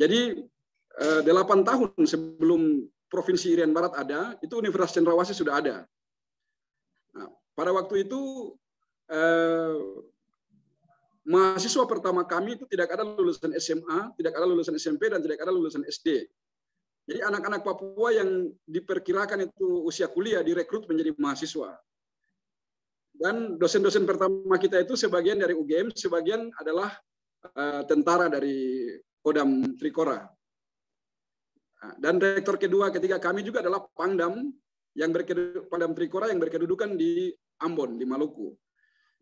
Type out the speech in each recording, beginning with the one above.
Jadi 8 tahun sebelum Provinsi Irian Barat ada, itu Universitas Cendrawasih sudah ada. Nah, pada waktu itu mahasiswa pertama kami itu tidak ada lulusan SMA, tidak ada lulusan SMP, dan tidak ada lulusan SD. Jadi anak-anak Papua yang diperkirakan itu usia kuliah direkrut menjadi mahasiswa. Dan dosen-dosen pertama kita itu sebagian dari UGM, sebagian adalah tentara dari Kodam Trikora. Dan rektor kedua ketiga kami juga adalah Pangdam Pangdam Trikora yang berkedudukan di Ambon, di Maluku.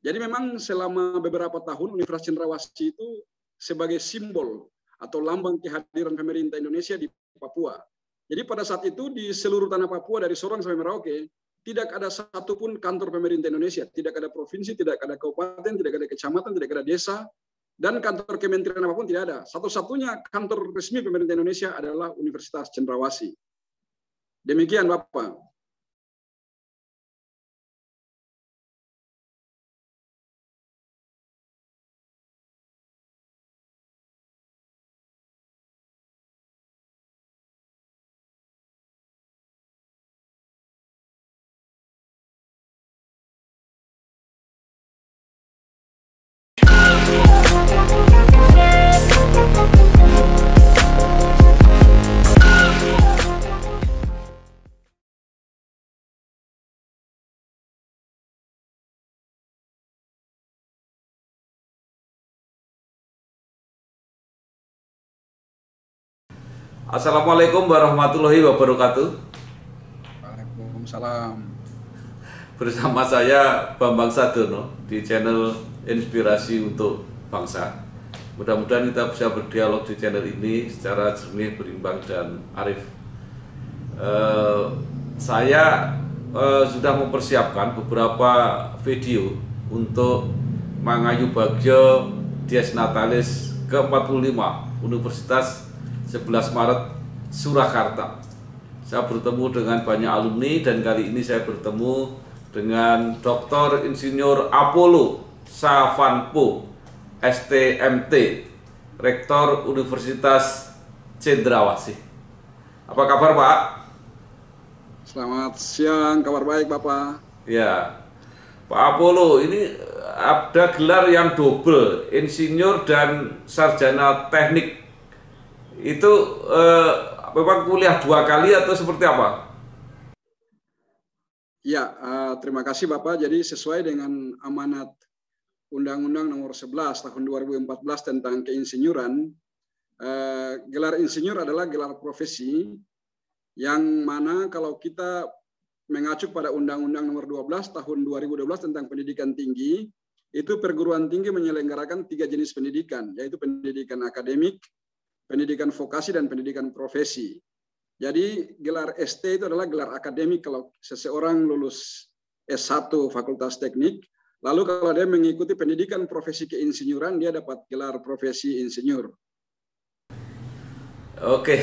Jadi memang selama beberapa tahun Universitas Cendrawasih itu sebagai simbol atau lambang kehadiran pemerintah Indonesia di Papua. Jadi pada saat itu di seluruh tanah Papua dari Sorong sampai Merauke tidak ada satupun kantor pemerintah Indonesia, tidak ada provinsi, tidak ada kabupaten, tidak ada kecamatan, tidak ada desa, dan kantor kementerian apapun tidak ada. Satu-satunya kantor resmi pemerintah Indonesia adalah Universitas Cendrawasih. Demikian Bapak. Assalamualaikum warahmatullahi wabarakatuh. Waalaikumsalam. Bersama saya Bambang Sadono di channel Inspirasi untuk Bangsa. Mudah-mudahan kita bisa berdialog di channel ini secara jernih, berimbang, dan arif. Saya sudah mempersiapkan beberapa video untuk Mangayu Bagyo Dies Natalis ke-45 Universitas 11 Maret Surakarta. Saya bertemu dengan banyak alumni dan kali ini saya bertemu dengan Dr. Insinyur Apollo Savanpo, STMT, Rektor Universitas Cendrawasih. Apa kabar Pak? Selamat siang, kabar baik Bapak. Ya, Pak Apollo, ini ada gelar yang double, insinyur dan sarjana teknik. Itu memang kuliah 2 kali atau seperti apa? Ya, terima kasih Bapak. Jadi sesuai dengan amanat Undang-Undang Nomor 11 Tahun 2014 tentang keinsinyuran, gelar insinyur adalah gelar profesi yang mana kalau kita mengacu pada Undang-Undang Nomor 12 Tahun 2012 tentang pendidikan tinggi, itu perguruan tinggi menyelenggarakan 3 jenis pendidikan, yaitu pendidikan akademik, pendidikan vokasi, dan pendidikan profesi. Jadi gelar ST itu adalah gelar akademik kalau seseorang lulus S1 Fakultas Teknik, lalu kalau dia mengikuti pendidikan profesi keinsinyuran, dia dapat gelar profesi insinyur. Oke,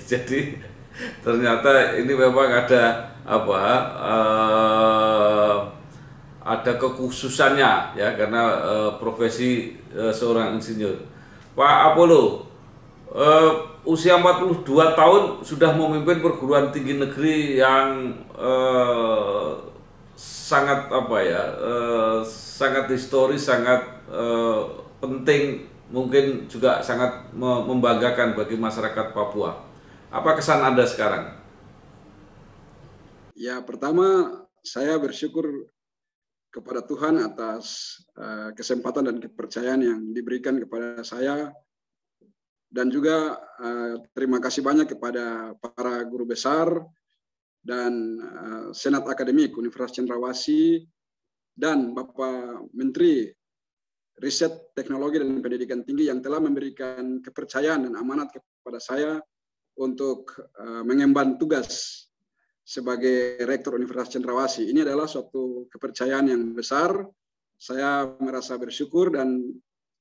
jadi ternyata ini memang ada ada kekhususannya ya, karena profesi seorang insinyur. Pak Apollo, usia 42 tahun sudah memimpin perguruan tinggi negeri yang sangat sangat historis, sangat penting, mungkin juga sangat membanggakan bagi masyarakat Papua. Apa kesan Anda sekarang? Ya, pertama saya bersyukur kepada Tuhan atas kesempatan dan kepercayaan yang diberikan kepada saya. Dan juga terima kasih banyak kepada para guru besar dan Senat Akademik Universitas Cendrawasih dan Bapak Menteri Riset, Teknologi, dan Pendidikan Tinggi yang telah memberikan kepercayaan dan amanat kepada saya untuk mengemban tugas sebagai Rektor Universitas Cendrawasih. Ini adalah suatu kepercayaan yang besar. Saya merasa bersyukur dan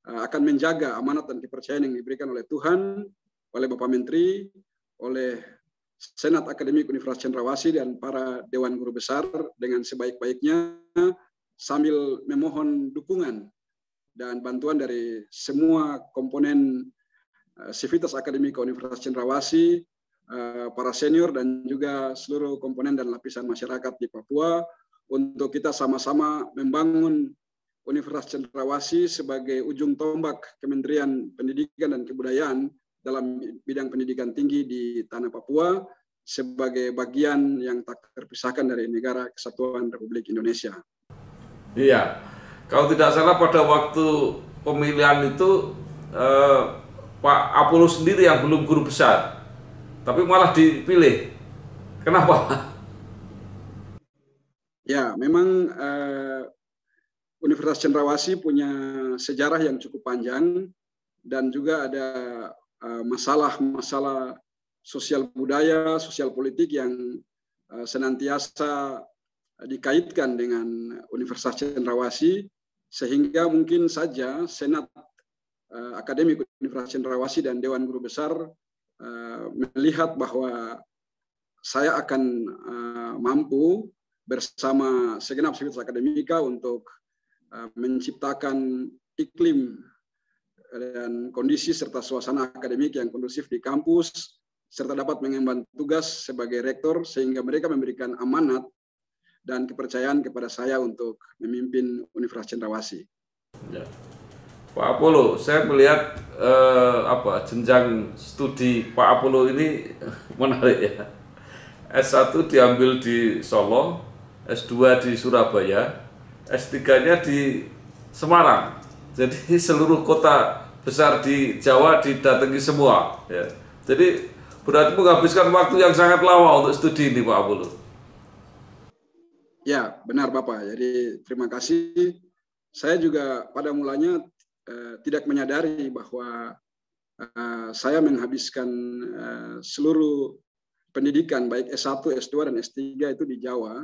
akan menjaga amanat dan kepercayaan yang diberikan oleh Tuhan, oleh Bapak Menteri, oleh Senat Akademik Universitas Cendrawasih, dan para Dewan Guru Besar dengan sebaik-baiknya, sambil memohon dukungan dan bantuan dari semua komponen Sivitas Akademika Universitas Cendrawasih, para senior dan juga seluruh komponen dan lapisan masyarakat di Papua untuk kita sama-sama membangun Universitas Cendrawasih sebagai ujung tombak Kementerian Pendidikan dan Kebudayaan dalam bidang pendidikan tinggi di tanah Papua sebagai bagian yang tak terpisahkan dari Negara Kesatuan Republik Indonesia. Iya, kalau tidak salah pada waktu pemilihan itu Pak Apollo sendiri yang belum guru besar, tapi malah dipilih. Kenapa? Ya, memang Universitas Cendrawasih punya sejarah yang cukup panjang dan juga ada masalah-masalah sosial budaya, sosial politik yang senantiasa dikaitkan dengan Universitas Cendrawasih, sehingga mungkin saja Senat Akademik Universitas Cendrawasih dan Dewan Guru Besar melihat bahwa saya akan mampu bersama segenap Sivitas Akademika untuk menciptakan iklim dan kondisi serta suasana akademik yang kondusif di kampus, serta dapat mengemban tugas sebagai rektor sehingga mereka memberikan amanat dan kepercayaan kepada saya untuk memimpin Universitas Cendrawasih. Ya. Pak Apollo, saya melihat jenjang studi Pak Apollo ini menarik ya. S1 diambil di Solo, S2 di Surabaya, S3-nya di Semarang. Jadi seluruh kota besar di Jawa didatangi semua. Ya. Jadi berarti menghabiskan waktu yang sangat lama untuk studi ini Pak Apollo. Ya, benar Bapak. Jadi terima kasih. Saya juga pada mulanya tidak menyadari bahwa saya menghabiskan seluruh pendidikan baik S1, S2, dan S3 itu di Jawa.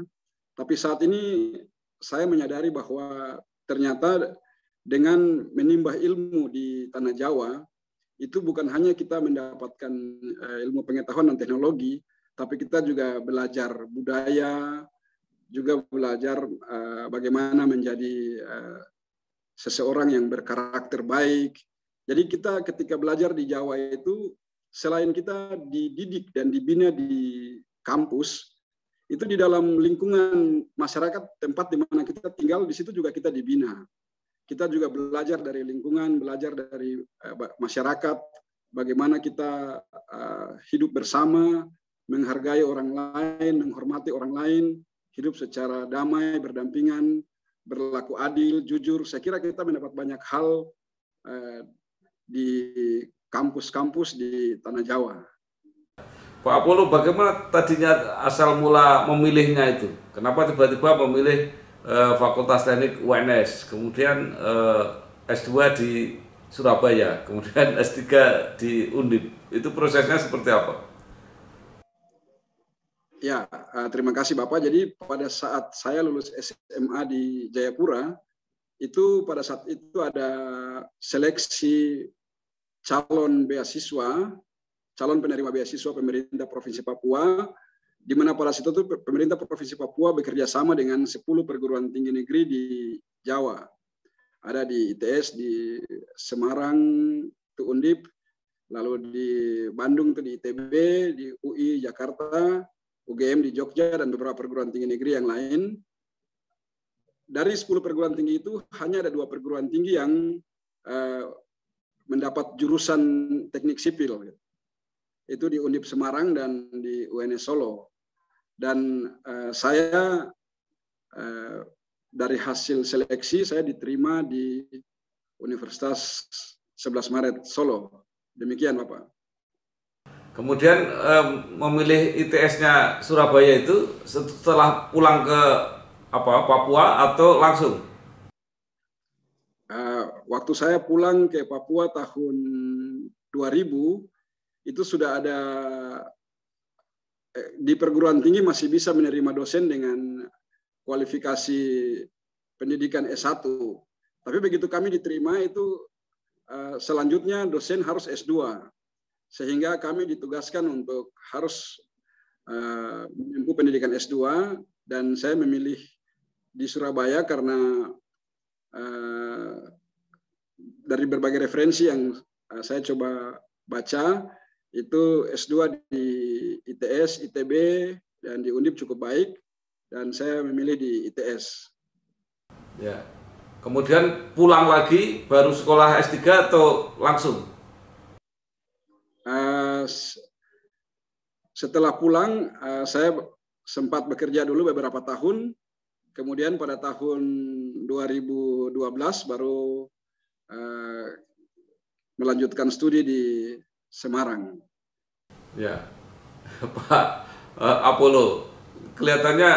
Tapi saat ini saya menyadari bahwa ternyata dengan menimba ilmu di tanah Jawa, itu bukan hanya kita mendapatkan ilmu pengetahuan dan teknologi, tapi kita juga belajar budaya, juga belajar bagaimana menjadi seseorang yang berkarakter baik. Jadi kita ketika belajar di Jawa itu, selain kita dididik dan dibina di kampus, itu di dalam lingkungan masyarakat tempat di mana kita tinggal, di situ juga kita dibina. Kita juga belajar dari lingkungan, belajar dari masyarakat, bagaimana kita hidup bersama, menghargai orang lain, menghormati orang lain, hidup secara damai, berdampingan, berlaku adil, jujur. Saya kira kita mendapat banyak hal di kampus-kampus di tanah Jawa. Pak Apollo, bagaimana tadinya asal mula memilihnya itu? Kenapa tiba-tiba memilih Fakultas Teknik UNS, kemudian S2 di Surabaya, kemudian S3 di Undip? Itu prosesnya seperti apa? Ya, terima kasih Bapak. Jadi pada saat saya lulus SMA di Jayapura, itu pada saat itu ada seleksi calon beasiswa, calon penerima beasiswa pemerintah Provinsi Papua, di mana pada saat itu pemerintah Provinsi Papua bekerja sama dengan 10 perguruan tinggi negeri di Jawa. Ada di ITS, di Semarang, itu Undip, lalu di Bandung itu di ITB, di UI Jakarta, UGM di Jogja, dan beberapa perguruan tinggi negeri yang lain. Dari 10 perguruan tinggi itu hanya ada 2 perguruan tinggi yang mendapat jurusan teknik sipil. Itu di Undip Semarang dan di UNS Solo. Dan saya dari hasil seleksi saya diterima di Universitas 11 Maret Solo. Demikian Bapak. Kemudian memilih ITS-nya Surabaya itu setelah pulang ke Papua atau langsung? Waktu saya pulang ke Papua tahun 2000, itu sudah ada di perguruan tinggi masih bisa menerima dosen dengan kualifikasi pendidikan S1. Tapi begitu kami diterima itu selanjutnya dosen harus S2. Sehingga kami ditugaskan untuk harus menempuh pendidikan S2, dan saya memilih di Surabaya karena dari berbagai referensi yang saya coba baca, itu S2 di ITS, ITB, dan di Undip cukup baik, dan saya memilih di ITS. Ya. Kemudian pulang lagi, baru sekolah S3 atau langsung? Setelah pulang, saya sempat bekerja dulu beberapa tahun, kemudian pada tahun 2012 baru melanjutkan studi di Semarang. Ya, Pak Apollo, kelihatannya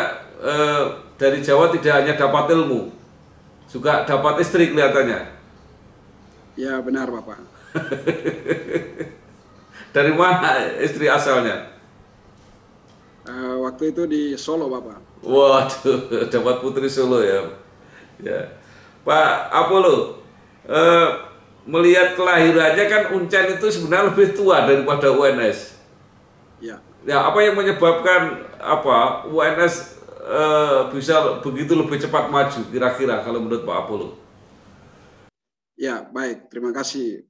dari Jawa tidak hanya dapat ilmu, juga dapat istri kelihatannya. Ya, benar Bapak. Dari mana istri asalnya? Waktu itu di Solo, Bapak. Waduh, dapat putri Solo ya. Ya, Pak Apollo, melihat kelahirannya kan Uncen itu sebenarnya lebih tua daripada UNS. Ya. Ya, apa yang menyebabkan UNS bisa begitu lebih cepat maju kira-kira kalau menurut Pak Apollo? Ya, baik. Terima kasih.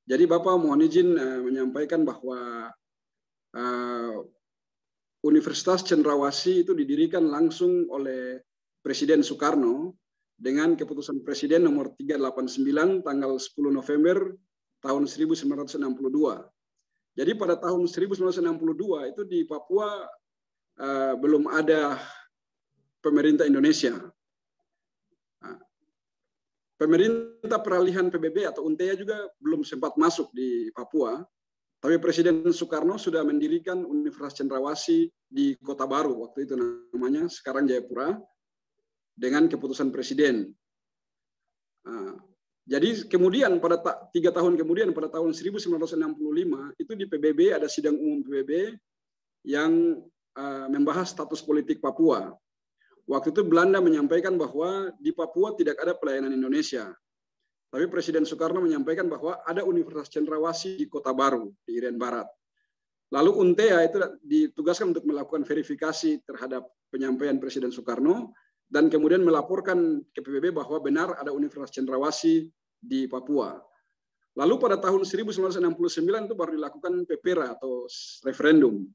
Jadi Bapak mohon izin menyampaikan bahwa Universitas Cendrawasih itu didirikan langsung oleh Presiden Soekarno dengan keputusan Presiden nomor 389 tanggal 10 November tahun 1962. Jadi pada tahun 1962 itu di Papua belum ada pemerintah Indonesia. Pemerintah peralihan PBB atau UNTEA juga belum sempat masuk di Papua. Tapi Presiden Soekarno sudah mendirikan Universitas Cendrawasih di Kota Baru, waktu itu namanya, sekarang Jayapura, dengan keputusan Presiden. Jadi kemudian pada 3 tahun kemudian, pada tahun 1965, itu di PBB ada sidang umum PBB yang membahas status politik Papua. Waktu itu Belanda menyampaikan bahwa di Papua tidak ada pelayanan Indonesia. Tapi Presiden Soekarno menyampaikan bahwa ada Universitas Cendrawasih di Kota Baru, di Irian Barat. Lalu UNTEA itu ditugaskan untuk melakukan verifikasi terhadap penyampaian Presiden Soekarno, dan kemudian melaporkan ke PBB bahwa benar ada Universitas Cendrawasih di Papua. Lalu pada tahun 1969 itu baru dilakukan PPRA atau referendum.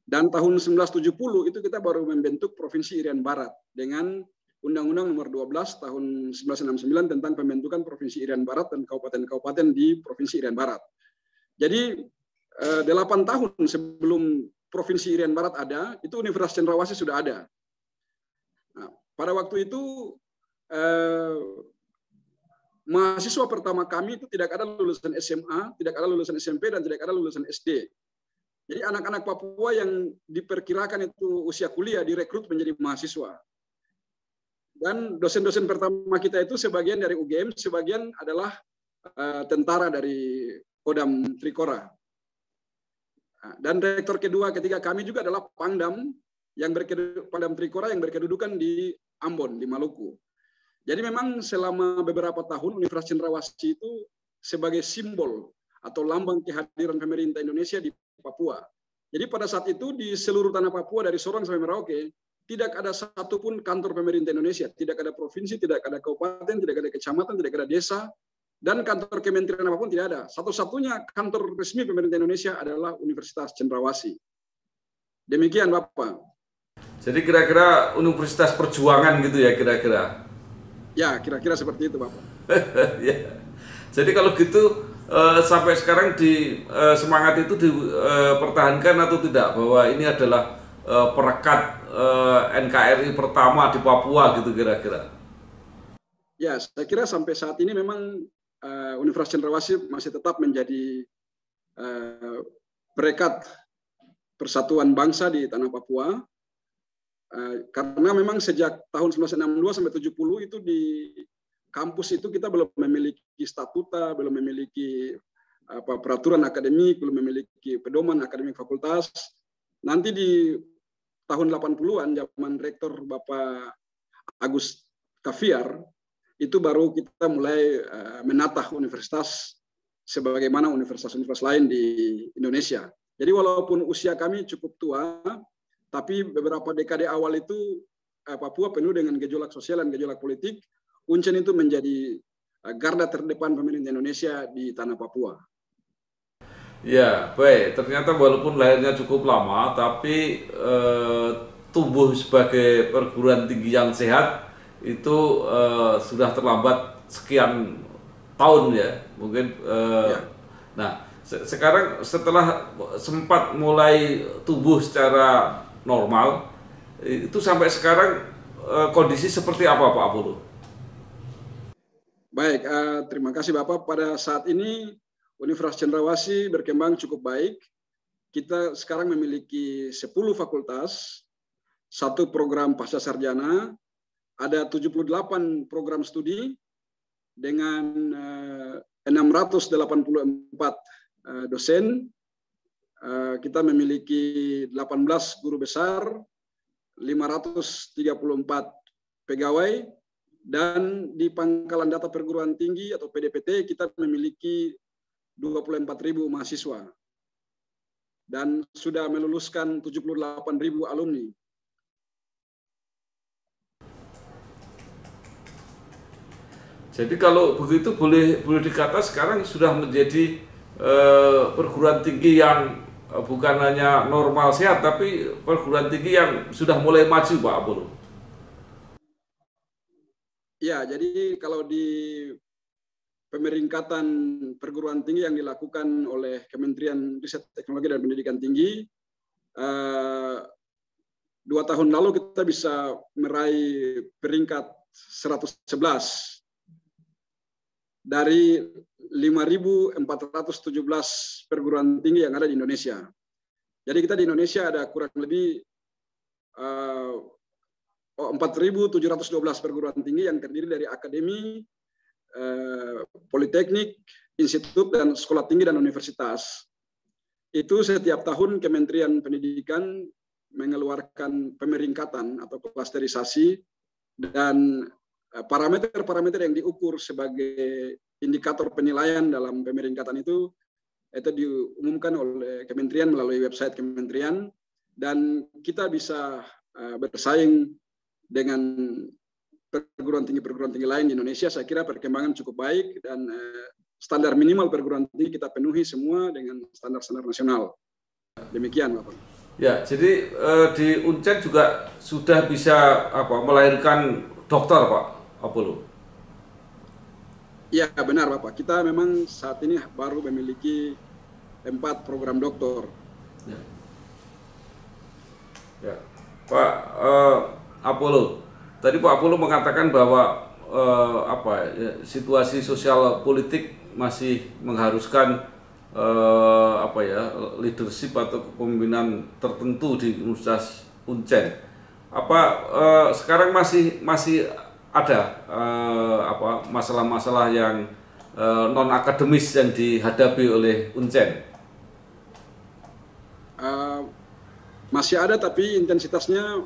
Dan tahun 1970 itu kita baru membentuk Provinsi Irian Barat dengan Undang-Undang nomor 12 tahun 1969 tentang pembentukan Provinsi Irian Barat dan kabupaten-kabupaten di Provinsi Irian Barat. Jadi 8 tahun sebelum Provinsi Irian Barat ada, itu Universitas Cendrawasih sudah ada. Nah, pada waktu itu mahasiswa pertama kami itu tidak ada lulusan SMA, tidak ada lulusan SMP, dan tidak ada lulusan SD. Jadi anak-anak Papua yang diperkirakan itu usia kuliah direkrut menjadi mahasiswa. Dan dosen-dosen pertama kita itu sebagian dari UGM, sebagian adalah tentara dari Kodam Trikora. Dan rektor kedua ketiga kami juga adalah Pangdam Pangdam Trikora yang berkedudukan di Ambon, di Maluku. Jadi memang selama beberapa tahun Universitas Cendrawasih itu sebagai simbol atau lambang kehadiran pemerintah Indonesia di Papua. Jadi pada saat itu di seluruh tanah Papua dari Sorong sampai Merauke tidak ada satupun kantor pemerintah Indonesia, tidak ada provinsi, tidak ada kabupaten, tidak ada kecamatan, tidak ada desa, dan kantor kementerian apapun tidak ada. Satu-satunya kantor resmi pemerintah Indonesia adalah Universitas Cendrawasih. Demikian Bapak. Jadi kira-kira Universitas Perjuangan gitu ya kira-kira? Ya, kira-kira seperti itu Bapak. Ya. Jadi kalau gitu sampai sekarang semangat itu dipertahankan atau tidak, bahwa ini adalah perekat NKRI pertama di Papua gitu kira-kira? Ya, saya kira sampai saat ini memang Universitas Cendrawasih masih tetap menjadi perekat persatuan bangsa di tanah Papua, karena memang sejak tahun 1962 sampai 70 itu di kampus itu kita belum memiliki statuta, belum memiliki peraturan akademik, belum memiliki pedoman akademik fakultas. Nanti di tahun 80-an zaman rektor Bapak Agus Kaviar itu baru kita mulai menatah universitas sebagaimana universitas-universitas lain di Indonesia. Jadi walaupun usia kami cukup tua, tapi beberapa dekade awal itu Papua penuh dengan gejolak sosial dan gejolak politik. Uncen itu menjadi garda terdepan pemerintah Indonesia di tanah Papua. Ya, baik. Ternyata walaupun lahirnya cukup lama, tapi tumbuh sebagai perguruan tinggi yang sehat itu sudah terlambat sekian tahun ya, mungkin. Ya, Nah, sekarang setelah sempat mulai tumbuh secara normal, itu sampai sekarang kondisi seperti apa, Pak Apollo? baik. Terima kasih Bapak. Pada saat ini Universitas Cendrawasih berkembang cukup baik. Kita sekarang memiliki 10 fakultas, satu program pasca sarjana, ada 78 program studi dengan 684 dosen. Kita memiliki 18 guru besar, 534 pegawai, dan di Pangkalan Data Perguruan Tinggi atau PDPT kita memiliki 24.000 mahasiswa dan sudah meluluskan 78.000 alumni. Jadi kalau begitu boleh dikata sekarang sudah menjadi perguruan tinggi yang bukan hanya normal sehat, tapi perguruan tinggi yang sudah mulai maju, Pak Apollo. Ya, jadi kalau di pemeringkatan perguruan tinggi yang dilakukan oleh Kementerian Riset Teknologi dan Pendidikan Tinggi, 2 tahun lalu kita bisa meraih peringkat 111 dari 5.417 perguruan tinggi yang ada di Indonesia. Jadi kita di Indonesia ada kurang lebih 4.712 perguruan tinggi yang terdiri dari akademi, politeknik, institut, dan sekolah tinggi dan universitas. Itu setiap tahun Kementerian Pendidikan mengeluarkan pemeringkatan atau klasterisasi, dan parameter-parameter yang diukur sebagai indikator penilaian dalam pemeringkatan itu diumumkan oleh Kementerian melalui website Kementerian, dan kita bisa bersaing dengan perguruan tinggi lain di Indonesia. Saya kira perkembangan cukup baik dan standar minimal perguruan tinggi kita penuhi semua dengan standar-standar nasional. Demikian, Bapak. Ya, jadi di Uncen juga sudah bisa melahirkan dokter, Pak Apollo. Ya, benar Bapak. Kita memang saat ini baru memiliki 4 program doktor. Ya, ya. Pak Apollo, tadi Pak Apollo mengatakan bahwa situasi sosial politik masih mengharuskan leadership atau kepemimpinan tertentu di Universitas Uncen. Sekarang masih ada masalah-masalah yang non akademis yang dihadapi oleh Uncen? Masih ada, tapi intensitasnya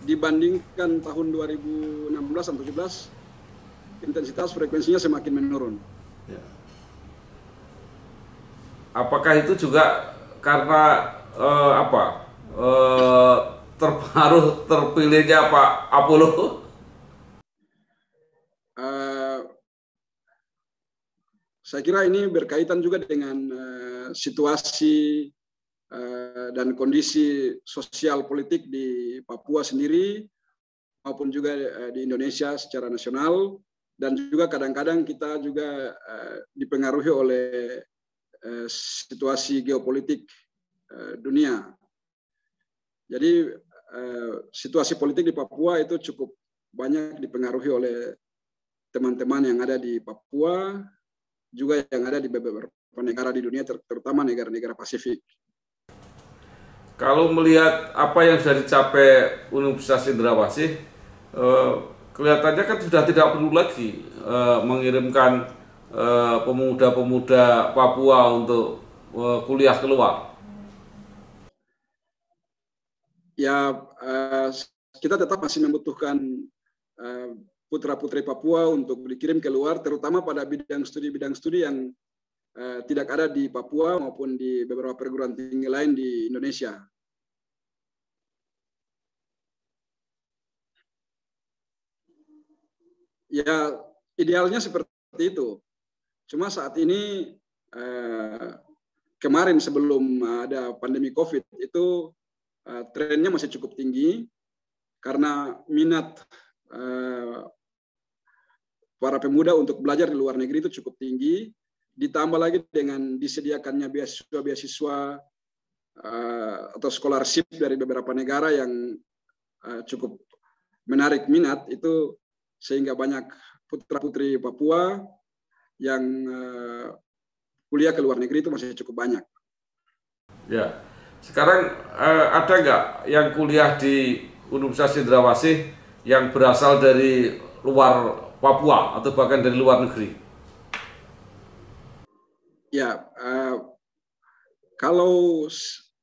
dibandingkan tahun 2016 dan 2017, intensitas frekuensinya semakin menurun. Ya. Apakah itu juga karena terpengaruh terpilihnya Pak Apollo? Saya kira ini berkaitan juga dengan situasi dan kondisi sosial politik di Papua sendiri maupun juga di Indonesia secara nasional, dan juga kadang-kadang kita juga dipengaruhi oleh situasi geopolitik dunia. Jadi situasi politik di Papua itu cukup banyak dipengaruhi oleh teman-teman yang ada di Papua, juga yang ada di beberapa negara di dunia, terutama negara-negara Pasifik. Kalau melihat apa yang sudah dicapai Universitas Cendrawasih, kelihatannya kan sudah tidak perlu lagi mengirimkan pemuda-pemuda Papua untuk kuliah keluar. Ya, kita tetap masih membutuhkan putra-putri Papua untuk dikirim keluar, terutama pada bidang studi yang tidak ada di Papua maupun di beberapa perguruan tinggi lain di Indonesia. Ya, idealnya seperti itu. Cuma saat ini kemarin sebelum ada pandemi COVID itu trennya masih cukup tinggi karena minat para pemuda untuk belajar di luar negeri itu cukup tinggi, ditambah lagi dengan disediakannya beasiswa-beasiswa atau scholarship dari beberapa negara yang cukup menarik minat itu, sehingga banyak putra-putri Papua yang kuliah ke luar negeri itu masih cukup banyak. Ya, sekarang ada nggak yang kuliah di Universitas Cendrawasih yang berasal dari luar Papua atau bahkan dari luar negeri? Ya, kalau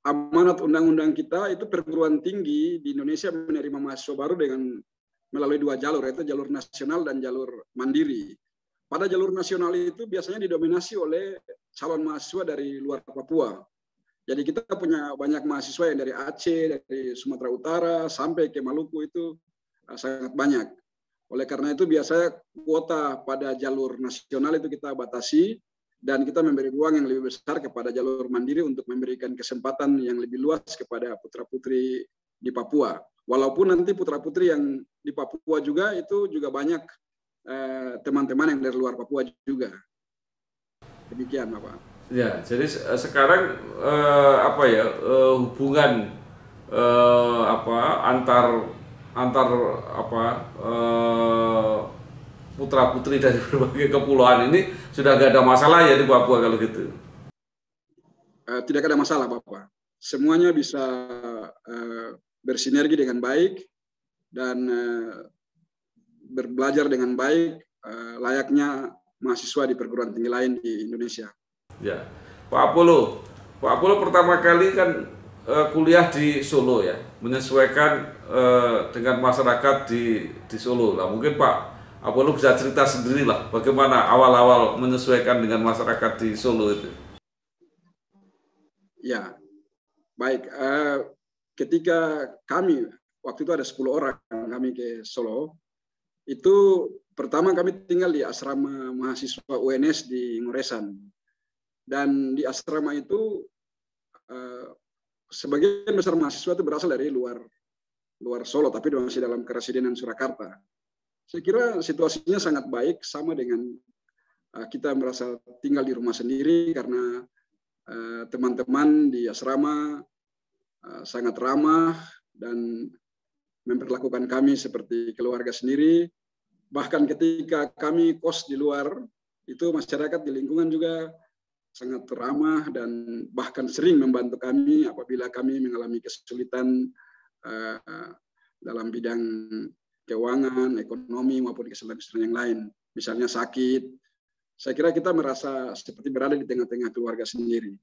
amanat undang-undang kita itu perguruan tinggi di Indonesia menerima mahasiswa baru dengan melalui 2 jalur, yaitu jalur nasional dan jalur mandiri. Pada jalur nasional itu biasanya didominasi oleh calon mahasiswa dari luar Papua. Jadi kita punya banyak mahasiswa yang dari Aceh, dari Sumatera Utara, sampai ke Maluku itu sangat banyak. Oleh karena itu biasanya kuota pada jalur nasional itu kita batasi, dan kita memberi ruang yang lebih besar kepada jalur mandiri untuk memberikan kesempatan yang lebih luas kepada putra-putri di Papua. Walaupun nanti putra-putri yang di Papua juga itu juga banyak teman-teman yang dari luar Papua juga. Demikian, Bapak. Ya, jadi sekarang hubungan antar putra putri dari berbagai kepulauan ini sudah nggak ada masalah ya di Papua kalau gitu? Tidak ada masalah, Bapak. Semuanya bisa bersinergi dengan baik dan berbelajar dengan baik layaknya mahasiswa di perguruan tinggi lain di Indonesia. Ya, Pak Apollo pertama kali kan kuliah di Solo ya, menyesuaikan dengan masyarakat di Solo. Lah mungkin Pak Apollo bisa cerita sendiri lah bagaimana awal-awal menyesuaikan dengan masyarakat di Solo itu. Ya, baik. Ketika kami waktu itu ada 10 orang kami ke Solo, itu pertama kami tinggal di asrama mahasiswa UNS di Ngoresan. Dan di asrama itu sebagian besar mahasiswa itu berasal dari luar Solo, tapi masih dalam Keresidenan Surakarta. Saya kira situasinya sangat baik, sama dengan kita merasa tinggal di rumah sendiri karena teman-teman di asrama sangat ramah dan memperlakukan kami seperti keluarga sendiri. Bahkan ketika kami kos di luar, itu masyarakat di lingkungan juga sangat ramah dan bahkan sering membantu kami apabila kami mengalami kesulitan dalam bidang keuangan, ekonomi maupun kesulitan yang lain. Misalnya sakit. Saya kira kita merasa seperti berada di tengah-tengah keluarga sendiri.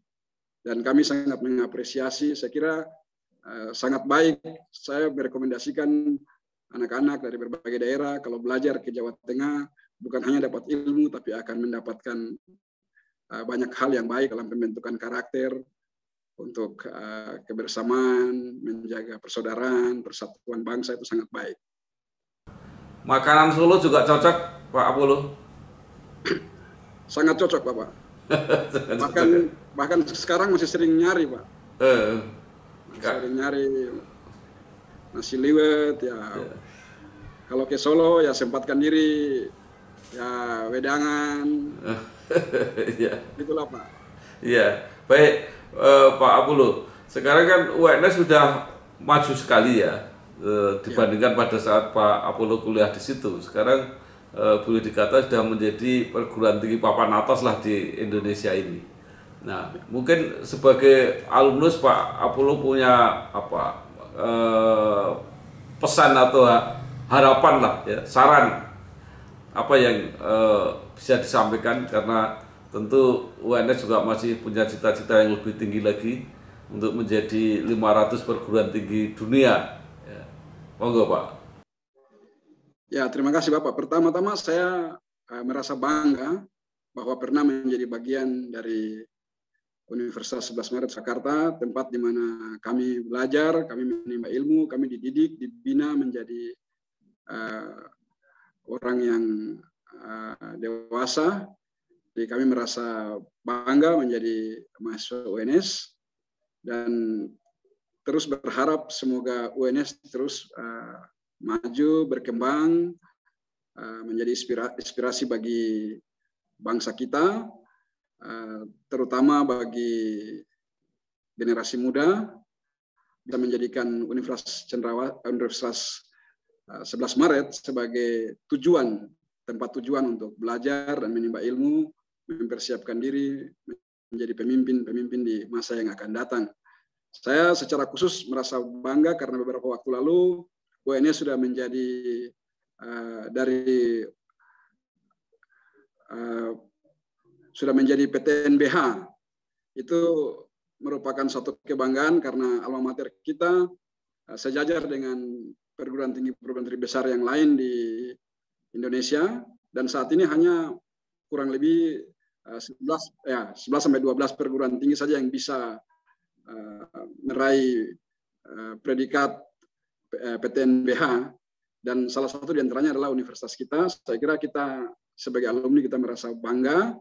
Dan kami sangat mengapresiasi, saya kira sangat baik. Saya merekomendasikan anak-anak dari berbagai daerah kalau belajar ke Jawa Tengah bukan hanya dapat ilmu tapi akan mendapatkan banyak hal yang baik dalam pembentukan karakter untuk kebersamaan, menjaga persaudaraan, persatuan bangsa itu sangat baik. Makanan Solo juga cocok, Pak Apollo? Sangat cocok, Bapak. bahkan sekarang masih sering nyari, Pak. Sering nyari nasi liwet, ya. Kalau ke Solo ya sempatkan diri ya wedangan. Ya. Itulah, Pak. Iya, baik Pak Apollo. Sekarang kan UNS sudah maju sekali ya dibandingkan pada saat Pak Apollo kuliah di situ. Sekarang boleh dikata sudah menjadi perguruan tinggi papan atas lah di Indonesia ini. Nah, mungkin sebagai alumnus Pak Apollo punya apa pesan atau harapan lah, ya, saran apa yang bisa disampaikan, karena tentu UNS juga masih punya cita-cita yang lebih tinggi lagi untuk menjadi 500 perguruan tinggi dunia. Ya. Monggo Pak. Ya, terima kasih Bapak. Pertama-tama saya merasa bangga bahwa pernah menjadi bagian dari Universitas 11 Maret Jakarta, tempat di mana kami belajar, kami menimba ilmu, kami dididik, dibina menjadi orang yang dewasa. Jadi kami merasa bangga menjadi mahasiswa UNS dan terus berharap semoga UNS terus maju, berkembang, menjadi inspirasi bagi bangsa kita, terutama bagi generasi muda, bisa menjadikan Universitas 11 Maret sebagai tempat tujuan untuk belajar dan menimba ilmu, mempersiapkan diri menjadi pemimpin di masa yang akan datang. Saya secara khusus merasa bangga karena beberapa waktu lalu UNS sudah menjadi sudah menjadi PTNBH. Itu merupakan suatu kebanggaan karena alma mater kita sejajar dengan perguruan tinggi besar yang lain di Indonesia, dan saat ini hanya kurang lebih 11 sampai 12 perguruan tinggi saja yang bisa meraih predikat PTNBH, dan salah satu di antaranya adalah universitas kita. Saya kira kita sebagai alumni kita merasa bangga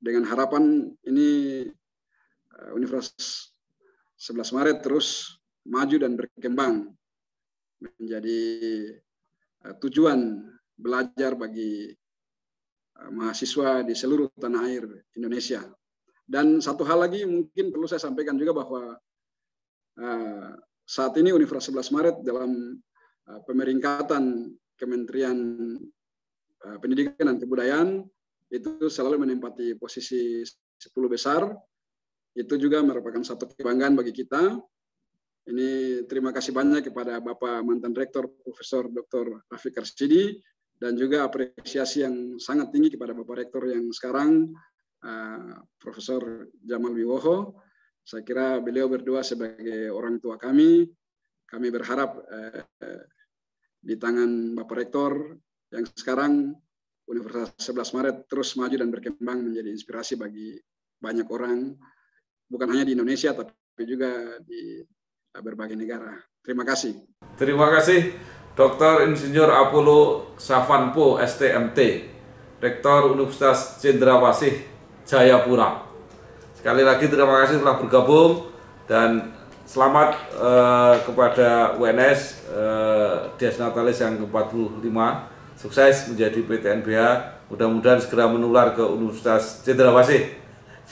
dengan harapan ini Universitas 11 Maret terus maju dan berkembang menjadi tujuan belajar bagi mahasiswa di seluruh tanah air Indonesia. Dan satu hal lagi mungkin perlu saya sampaikan juga bahwa saat ini Universitas 11 Maret dalam pemeringkatan Kementerian Pendidikan dan Kebudayaan itu selalu menempati posisi 10 besar. Itu juga merupakan satu kebanggaan bagi kita. Ini terima kasih banyak kepada Bapak mantan Rektor Profesor Dr. Rafiq Arsidi, dan juga apresiasi yang sangat tinggi kepada Bapak Rektor yang sekarang, Profesor Jamal Wiwoho. Saya kira beliau berdua sebagai orang tua kami berharap di tangan Bapak Rektor yang sekarang Universitas 11 Maret terus maju dan berkembang menjadi inspirasi bagi banyak orang, bukan hanya di Indonesia tapi juga di berbagai negara. Terima kasih. Terima kasih Dr. Insinyur Apollo Savanpo, STMT, Rektor Universitas Cendrawasih, Jayapura. Sekali lagi terima kasih telah bergabung, dan selamat kepada UNS Dies Natalis yang ke-45. Sukses menjadi PTNBH. Mudah-mudahan segera menular ke Universitas Cendrawasih.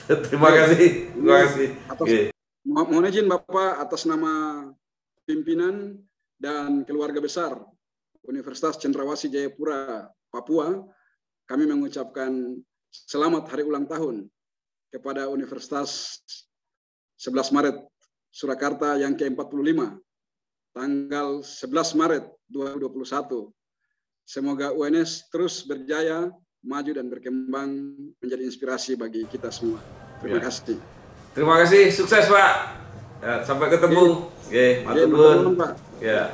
Terima kasih. Terima kasih. Mohon izin Bapak, atas nama pimpinan dan keluarga besar Universitas Cendrawasih Jayapura, Papua, kami mengucapkan selamat hari ulang tahun kepada Universitas 11 Maret Surakarta yang ke-45, tanggal 11 Maret 2021. Semoga UNS terus berjaya, maju dan berkembang menjadi inspirasi bagi kita semua. Terima kasih. Terima kasih, sukses Pak. Ya, sampai ketemu. Oke, matur nuwun. Pak. Ya.